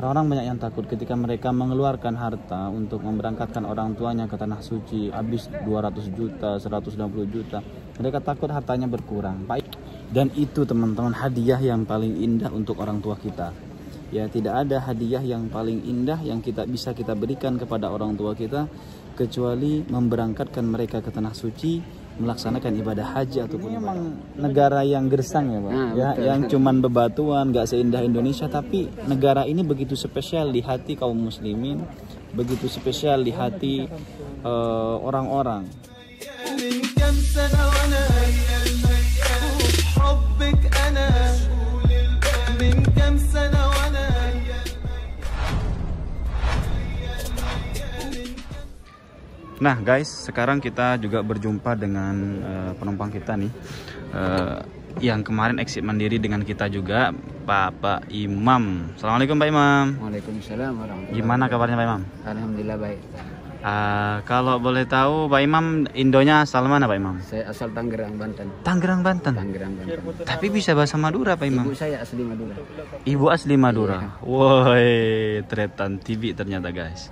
Orang-orang banyak yang takut ketika mereka mengeluarkan harta untuk memberangkatkan orang tuanya ke tanah suci, habis 200 juta, 160 juta. Mereka takut hartanya berkurang. Dan itu teman-teman hadiah yang paling indah untuk orang tua kita. Ya, tidak ada hadiah yang paling indah yang bisa kita berikan kepada orang tua kita kecuali memberangkatkan mereka ke tanah suci, melaksanakan ibadah haji ataupun memang negara yang gersang ya Pak. Ya, yang cuman bebatuan, gak seindah Indonesia, tapi negara ini begitu spesial di hati kaum muslimin, begitu spesial di hati orang-orang. Nah guys, sekarang kita juga berjumpa dengan penumpang kita nih, yang kemarin exit mandiri dengan kita juga, Pak Imam. Assalamualaikum Pak Imam. Waalaikumsalam warahmatullahi. Gimana kabarnya Pak Imam? Alhamdulillah baik. Kalau boleh tahu Pak Imam, Indonya asal mana Pak Imam? Saya asal Tangerang, Banten. Tangerang, Banten. Tangerang, Banten. Tapi bisa bahasa Madura Pak Imam? Ibu saya asli Madura. Ibu asli Madura. Woi, Tretan TV ternyata guys.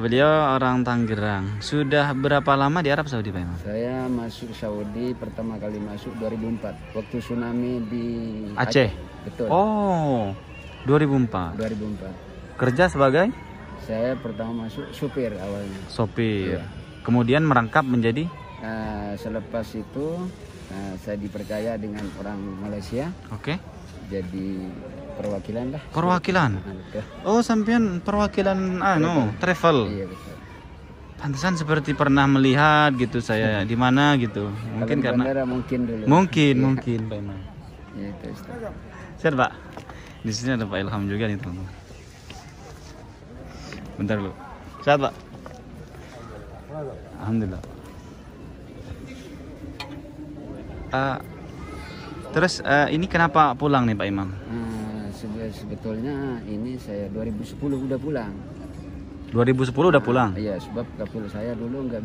Beliau orang Tangerang. Sudah berapa lama di Arab Saudi Pak Imam? Saya masuk Saudi pertama kali masuk 2004 waktu tsunami di Aceh. Betul. Oh, 2004. 2004. Kerja sebagai? Saya pertama masuk supir awalnya. Sopir. Iya. Kemudian merangkap menjadi? Selepas itu saya dipercaya dengan orang Malaysia. Oke. Jadi perwakilan lah. Perwakilan. Oh, sampean perwakilan travel. Iya betul. Pantesan seperti pernah melihat gitu saya di mana gitu. Mungkin Kalau karena bandara mungkin dulu. mungkin Pak Imam. Ya, itu Ustaz. Siap Pak. Di sini ada Pak Ilham juga nih teman-teman. Bentar dulu. Sehat Pak? Alhamdulillah. Terus ini kenapa pulang nih Pak Imam? Sebetulnya ini saya 2010 udah pulang. 2010 udah pulang? Iya, sebab kapal saya dulu nggak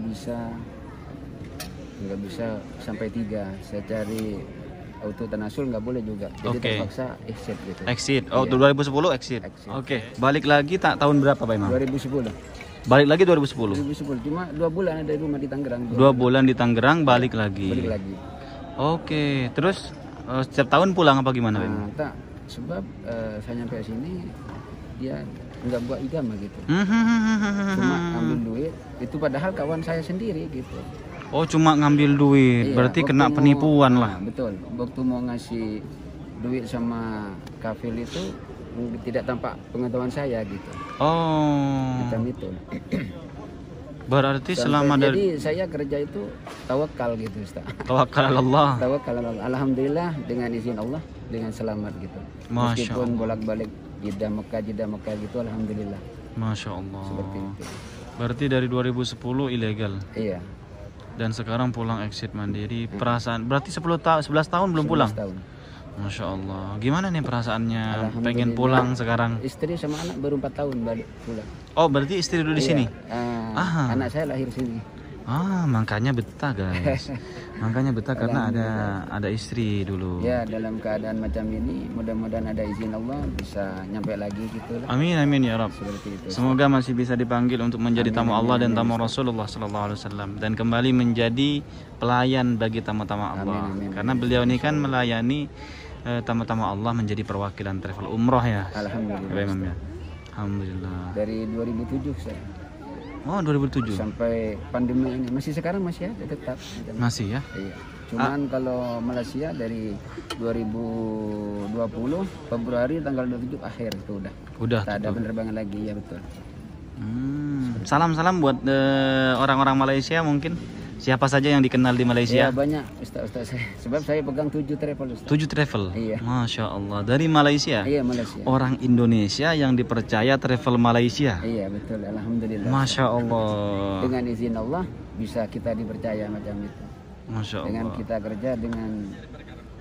bisa sampai 3. Saya cari auto tanasul nggak boleh juga. Jadi terpaksa exit gitu. Exit. Oh, iya. 2010 exit. Oke. Balik lagi tahun berapa Pak Imam? 2010. Balik lagi 2010. 2010. Cuma 2 bulan ada di rumah di Tangerang. 2 bulan di Tangerang, balik lagi. Balik lagi. Oke. Terus setiap tahun pulang apa gimana Pak Imam? Tak, sebab saya nyampe sini dia nggak buat igama gitu. Cuma ambil duit. Itu padahal kawan saya sendiri gitu. Oh, cuma ngambil duit. Iya, berarti kena penipuan lah. Betul. Waktu mau ngasih duit sama kafil itu tidak tampak pengetahuan saya gitu. Oh. Macam itu. Berarti selama jadi saya kerja itu tawakal gitu Ustaz. Tawakal Allah. Tawakal Allah. Alhamdulillah dengan izin Allah dengan selamat gitu. Masya Meskipun Allah. bolak-balik Jeddah Mekah gitu alhamdulillah. Masya Allah. Seperti itu. Berarti dari 2010 ilegal. Iya. Dan sekarang pulang exit mandiri. Perasaan berarti 11 tahun belum pulang. 11 tahun. Masya Allah. Gimana nih perasaannya? Alhamdulillah. Pengen pulang sekarang? Istri sama anak baru 4 tahun balik pulang. Oh, berarti istri dulu di sini? Anak saya lahir sini. Makanya betah guys. Makanya betah karena ada istri dulu. Ya, dalam keadaan macam ini mudah-mudahan ada izin Allah bisa nyampe lagi gitu lah. Amin amin ya Rabb. Seperti itu. Semoga masih bisa dipanggil untuk menjadi tamu Allah dan tamu Rasulullah sallallahu alaihi wasallam dan kembali menjadi pelayan bagi tamu-tamu Allah. Amin. Karena beliau ini kan melayani tamu-tamu Allah menjadi perwakilan travel umroh ya. Alhamdulillah. Alhamdulillah. Dari 2007 saya. Oh, 2007. Sampai pandemi ini sekarang masih ada tetap. Masih ya? Iya. Cuman kalau Malaysia dari 2020 Februari tanggal 27 akhir itu udah. Tak ada penerbangan lagi ya betul. Salam-salam buat orang-orang Malaysia mungkin. Siapa saja yang dikenal di Malaysia? Ya banyak Ustaz saya. Sebab saya pegang 7 travel Ustaz. 7 travel? Iya. Masya Allah. Dari Malaysia? Iya Malaysia. Orang Indonesia yang dipercaya travel Malaysia? Iya betul. Alhamdulillah. Masya Allah. Dengan izin Allah bisa kita dipercaya macam itu. Masya Allah. Dengan kita kerja dengan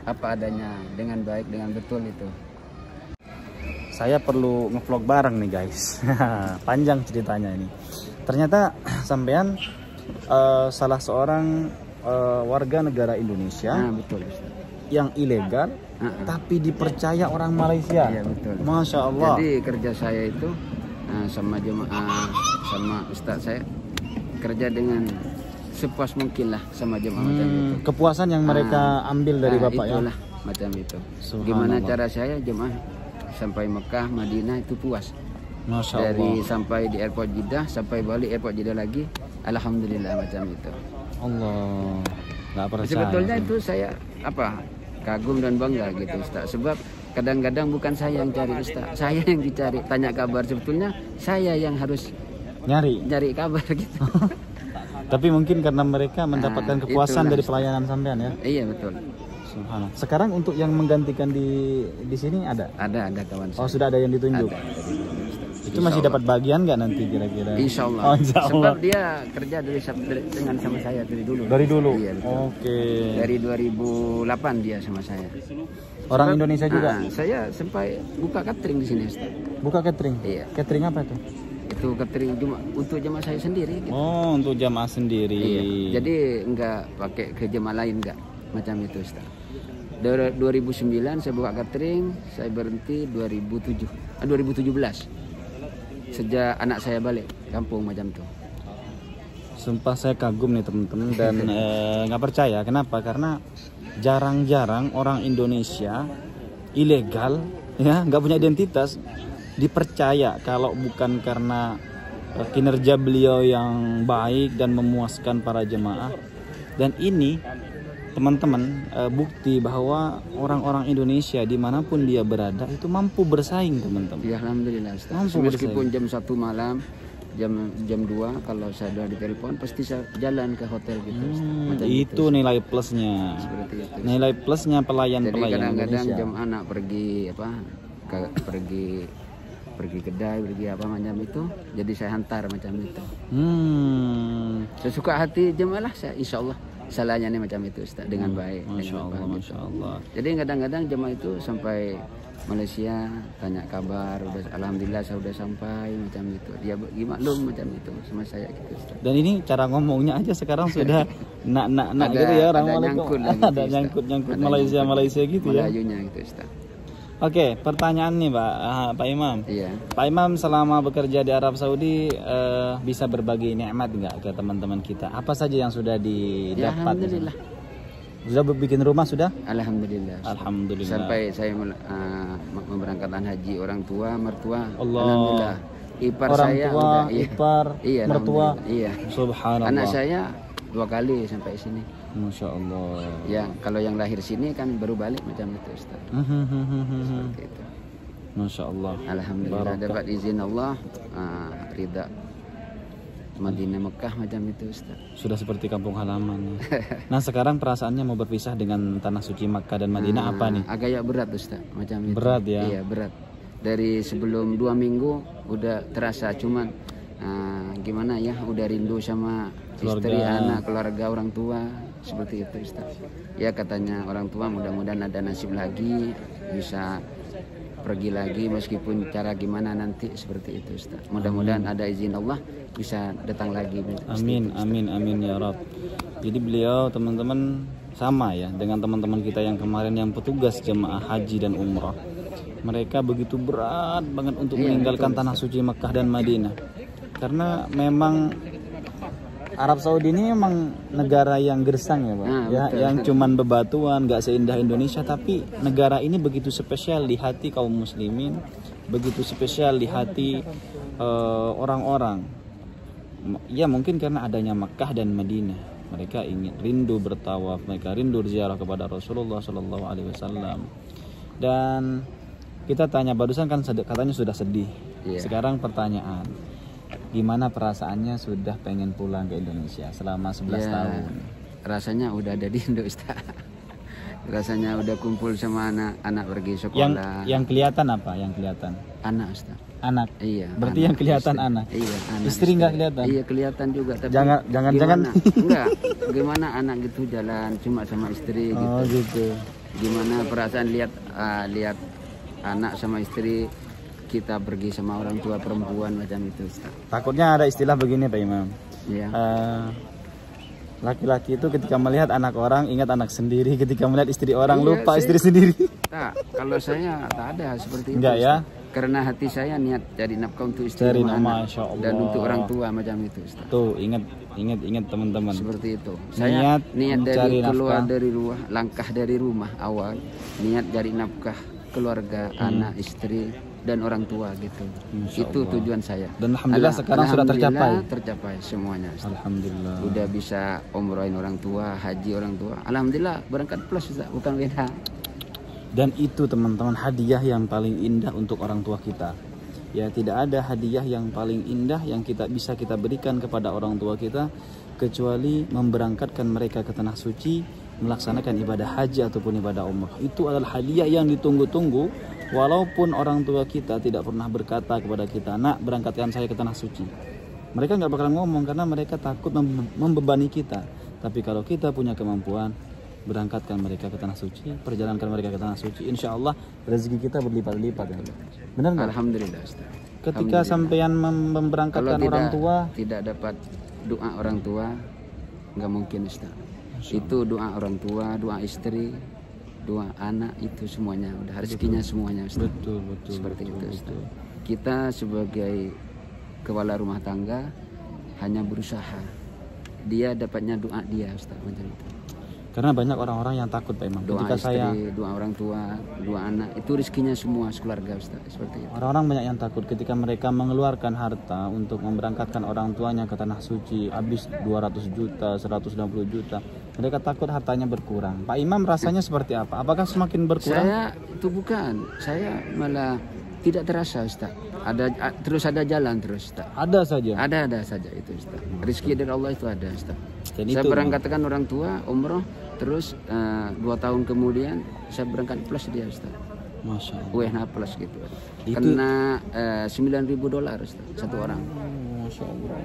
apa adanya, dengan baik, dengan betul itu. Saya perlu ngevlog bareng nih guys. Panjang ceritanya ini. Ternyata sampean salah seorang warga negara Indonesia Betul. yang ilegal tapi dipercaya orang Malaysia. Iya betul. Masya Allah. Jadi kerja saya itu sama jemaah sama ustaz saya kerja dengan sepuas mungkin lah sama jemaah macam itu. Kepuasan yang mereka ambil dari Bapak ya. Itulah macam itu. Gimana cara saya jemaah sampai Mekah, Madinah itu puas. Masya Dari Allah. sampai di airport Jeddah sampai balik airport Jeddah lagi, alhamdulillah macam itu. Allah. Nggak percaya. Sebetulnya itu saya kagum dan bangga gitu Ustaz. Sebab kadang-kadang bukan saya yang cari Ustaz, saya yang dicari. Tanya kabar sebetulnya saya yang harus nyari kabar gitu. Tapi mungkin karena mereka mendapatkan kepuasan dari pelayanan sampean ya. Iya betul. Subhanallah. Sekarang untuk yang menggantikan di sini ada? Ada kawan saya. Oh sudah ada yang ditunjuk. Itu masih dapat bagian nggak nanti kira-kira? Insya Allah. Oh, insya Allah. Sebab dia kerja dengan sama saya dari dulu. Dari dulu. Iya, betul. Oke. Dari 2008 dia sama saya. Orang Indonesia juga? Saya sampai buka catering di sini Ustaz. Buka catering? Iya. Catering apa itu? Itu catering untuk jemaah saya sendiri. Gitu. Oh untuk jamaah sendiri. Iya. Jadi enggak pakai ke jemaah lain enggak. Macam itu Ustaz. 2009 saya buka catering, saya berhenti 2017. Sejak anak saya balik kampung macam itu. Sumpah saya kagum nih teman-teman dan nggak percaya. Kenapa? Karena jarang-jarang orang Indonesia ilegal ya nggak punya identitas dipercaya kalau bukan karena kinerja beliau yang baik dan memuaskan para jemaah. Dan ini teman-teman bukti bahwa orang-orang Indonesia dimanapun dia berada itu mampu bersaing teman-teman. Ya alhamdulillah Ustaz. Mampu Meskipun jam 1 malam, jam 2 kalau saya sudah ditelepon pasti saya jalan ke hotel gitu. Itu nilai plusnya. Seperti itu. Nilai plusnya pelayan-pelayan. Jadi kadang-kadang Indonesia. jam anak pergi pergi kedai, pergi apa macam itu, jadi saya hantar macam itu. Sesuka hati jemaah lah saya, insya Allah salahnya nih macam itu Ustaz, dengan baik. Masya Allah, Masya Allah. Jadi kadang-kadang jemaah itu sampai Malaysia tanya kabar, udah alhamdulillah saya udah sampai macam itu. Dia maklum macam itu sama saya gitu Ustaz. Dan ini cara ngomongnya aja sekarang sudah nak gitu ya, ada nyangkut Malaysia gitu ya. Melayunya gitu Ustaz. Oke, pertanyaan nih Pak Imam. Iya. Pak Imam selama bekerja di Arab Saudi bisa berbagi nikmat nggak ke teman-teman kita? Apa saja yang sudah didapat? Ya, alhamdulillah. Sudah bikin rumah sudah? Alhamdulillah. Alhamdulillah. Sampai saya memberangkatkan haji orang tua, mertua. Allah. Alhamdulillah. Ipar orang saya tua, udah, ipar, iya, mertua. Iya. Subhanallah. Anak saya 2 kali sampai sini. Masya Allah. Ya, kalau yang lahir sini kan baru balik macam itu Ustaz. Seperti itu. Masya Allah. Alhamdulillah dapat izin Allah, ridha Madinah Mekah macam itu Ustaz. Sudah seperti kampung halaman. Nah sekarang perasaannya mau berpisah dengan tanah suci Makkah dan Madinah apa nih? Agak berat Ustaz macam itu. Berat ya? Iya berat. Dari sebelum 2 minggu udah terasa, cuman gimana ya, udah rindu sama istri, anak, keluarga, orang tua. Seperti itu Ustaz. Ya katanya orang tua mudah-mudahan ada nasib lagi, bisa pergi lagi meskipun cara gimana nanti, seperti itu Ustaz. Mudah-mudahan ada izin Allah bisa datang lagi. Amin, amin, amin ya Rabb. Jadi beliau teman-teman sama ya dengan teman-teman kita yang kemarin yang petugas jemaah haji dan umrah. Mereka begitu berat banget untuk meninggalkan tanah suci Mekah dan Madinah. Karena memang Arab Saudi ini memang negara yang gersang ya Pak, ya, yang cuman bebatuan, gak seindah Indonesia, tapi negara ini begitu spesial di hati kaum muslimin, begitu spesial di hati orang-orang. Ya mungkin karena adanya Makkah dan Madinah, mereka ingin rindu bertawaf, mereka rindu ziarah kepada Rasulullah Shallallahu Alaihi Wasallam. Dan kita tanya barusan kan katanya sudah sedih. Sekarang pertanyaan, gimana perasaannya sudah pengen pulang ke Indonesia selama 11 tahun? Rasanya udah ada di Indo Ustaz. Rasanya udah kumpul sama anak-anak pergi sekolah. Yang kelihatan apa? Yang kelihatan? Anak Ustaz. Anak. Iya. Berarti anak, yang kelihatan istri. anak. Iya. Anak, istri nggak kelihatan? Iya kelihatan juga. Tapi jangan. Enggak. Gimana anak gitu jalan cuma sama istri gitu. Oh gitu. Gimana perasaan lihat anak sama istri, kita pergi sama orang tua perempuan macam itu Ustaz. Takutnya ada istilah begini Pak Imam. Iya. Laki-laki itu ketika melihat anak orang ingat anak sendiri, ketika melihat istri orang Iya, lupa istri sendiri. Tak, kalau saya tak ada seperti Enggak itu. ya? Ustaz. Karena hati saya niat cari nafkah untuk istri Cari sama nama, anak Masya Allah. dan untuk orang tua macam itu, Ustaz. Tuh, ingat teman-teman. Seperti itu. Saya niat mencari dari keluar nafkah. dari rumah, langkah dari rumah awal, niat cari nafkah keluarga, anak, istri dan orang tua gitu. Masya Itu Allah. tujuan saya. Dan alhamdulillah sekarang sudah tercapai. Tercapai semuanya, Ustaz. Alhamdulillah. Udah bisa umrohin orang tua, haji orang tua. Alhamdulillah berangkat plus, Ustaz, bukan beda. Dan itu teman-teman hadiah yang paling indah untuk orang tua kita. Ya, tidak ada hadiah yang paling indah yang bisa kita berikan kepada orang tua kita kecuali memberangkatkan mereka ke tanah suci, melaksanakan ibadah haji ataupun ibadah umrah. Itu adalah hadiah yang ditunggu-tunggu, walaupun orang tua kita tidak pernah berkata kepada kita, "Nak, berangkatkan saya ke tanah suci." Mereka nggak bakalan ngomong karena mereka takut membebani kita. Tapi kalau kita punya kemampuan, berangkatkan mereka ke tanah suci, perjalankan mereka ke tanah suci, insya Allah rezeki kita berlipat-lipat. Ya. Benar nggak? Alhamdulillah, Ustaz. Ketika sampean memberangkatkan Kalau orang tua, tidak dapat doa orang tua, nggak mungkin, Ustaz. Itu doa orang tua, doa istri, doa anak, itu semuanya udah rezekinya semuanya, Ustaz. betul. Seperti betul, itu, Ustaz. betul. Kita sebagai kepala rumah tangga hanya berusaha. Dia dapatnya doa dia, Ustaz, macam itu. Karena banyak orang-orang yang takut, Pak Imam. Doa Ketika istri, doa orang tua, doa anak, itu rezekinya semua sekeluarga, Ustaz. Seperti itu. orang-orang banyak yang takut ketika mereka mengeluarkan harta untuk memberangkatkan orang tuanya ke tanah suci, habis 200 juta, 160 juta. Mereka takut hartanya berkurang. Pak Imam rasanya seperti apa? Apakah semakin berkurang? Saya itu bukan, saya malah tidak terasa, Ustaz. Terus ada jalan terus, Ustaz. Ada saja. Ada saja itu, Ustaz. Rezeki dari Allah itu ada, Ustaz. Dan Saya itu, berangkatkan orang tua umroh, terus 2 tahun kemudian saya berangkat plus dia, Ustaz. Masya Allah. WNH plus gitu. Itu- Kena $9.000, Ustaz, satu orang. Masya Allah.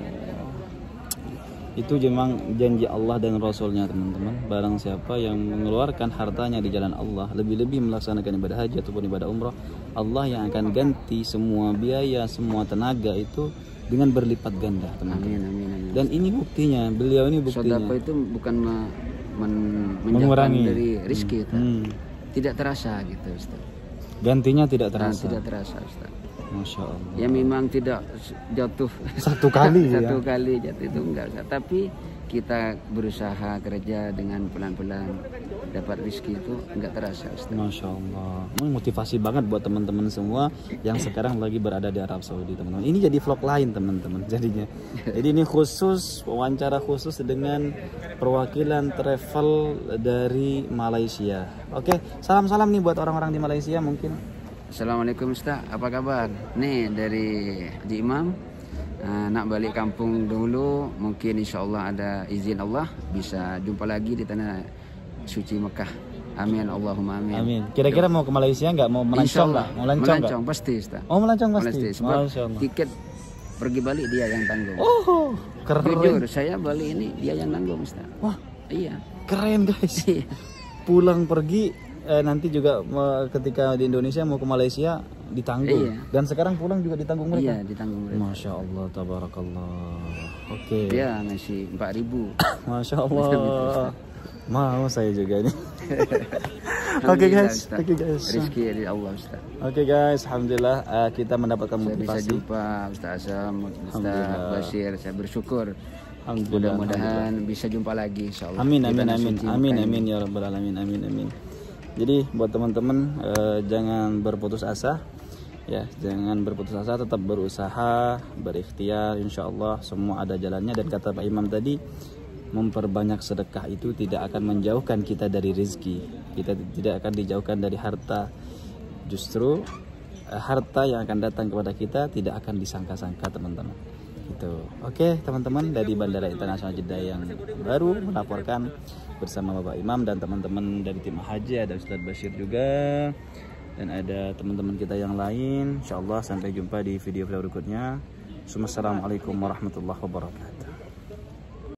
Itu memang janji Allah dan Rasulnya, teman-teman. Barang siapa yang mengeluarkan hartanya di jalan Allah, lebih-lebih melaksanakan ibadah haji ataupun ibadah umrah, Allah yang akan ganti semua biaya, semua tenaga itu dengan berlipat ganda, teman-teman. Amin. Dan ini buktinya, beliau ini buktinya. Sedekah itu bukan menjauhkan Mengurangi. dari rezeki, Ustaz. Tidak terasa gitu, Ustaz. Gantinya tidak Nah, terasa. tidak terasa, Ustaz. Masya Allah. Ya memang tidak jatuh Satu kali ya. satu kali jatuh itu enggak, Ustaz. Tapi kita berusaha kerja dengan pelan-pelan dapat rezeki itu enggak terasa, Ustaz. Masya Allah. Motivasi banget buat teman-teman semua yang sekarang lagi berada di Arab Saudi, teman-teman. Ini jadi vlog lain, teman-teman. Jadinya. Jadi ini khusus wawancara khusus dengan perwakilan travel dari Malaysia. Oke, salam-salam nih buat orang-orang di Malaysia mungkin. Assalamualaikum, Ustaz. Apa kabar? Nih dari Haji Imam. Nak balik kampung dulu, mungkin insya Allah ada izin Allah bisa jumpa lagi di tanah suci Mekah. Amin, Allahumma amin. Amin. Kira-kira mau ke Malaysia nggak? Mau melancong nggak? Mau melancong nggak? Melancong pasti, Ustaz. Oh, melancong pasti. Sebab Masya Allah. tiket pergi balik dia yang tanggung. Oh, keren. Jujur, saya balik ini dia yang tanggung, Ustaz. Wah, Iya. keren guys. Iya. Pulang pergi nanti juga ketika di Indonesia mau ke Malaysia ditanggung. Iya. Dan sekarang pulang juga ditanggung mereka. Iya, ditanggung mereka. Masya Allah, tabarakallah. Oke. Dia ngasih 4.000. Masya Allah. Mau saya juga nih. Oke Alhamdulillah, guys, Ustaz. oke guys. Rezeki dari Allah, Ustaz. Oke guys, alhamdulillah kita mendapatkan Saya bisa motivasi. jumpa Ustaz Azam, Ustaz Alhamdulillah. Basir. Saya bersyukur. Alhamdulillah. Mudah-mudahan bisa jumpa lagi, insyaallah. Amin Di amin tanah amin suci amin Mekah ini. amin ya rabbal alamin amin amin. Jadi buat teman-teman jangan berputus asa. Ya, jangan berputus asa, tetap berusaha, berikhtiar, insyaallah semua ada jalannya. Dan kata Pak Imam tadi, memperbanyak sedekah itu tidak akan menjauhkan kita dari rezeki. Kita tidak akan dijauhkan dari harta. Justru harta yang akan datang kepada kita tidak akan disangka-sangka, teman-teman. Gitu. Oke, teman-teman, dari Bandara Internasional Jeddah yang baru melaporkan bersama Bapak Imam dan teman-teman dari tim haji, ada Ustadz Bashir juga dan ada teman-teman kita yang lain. Insyaallah sampai jumpa di video berikutnya. Assalamualaikum warahmatullahi wabarakatuh.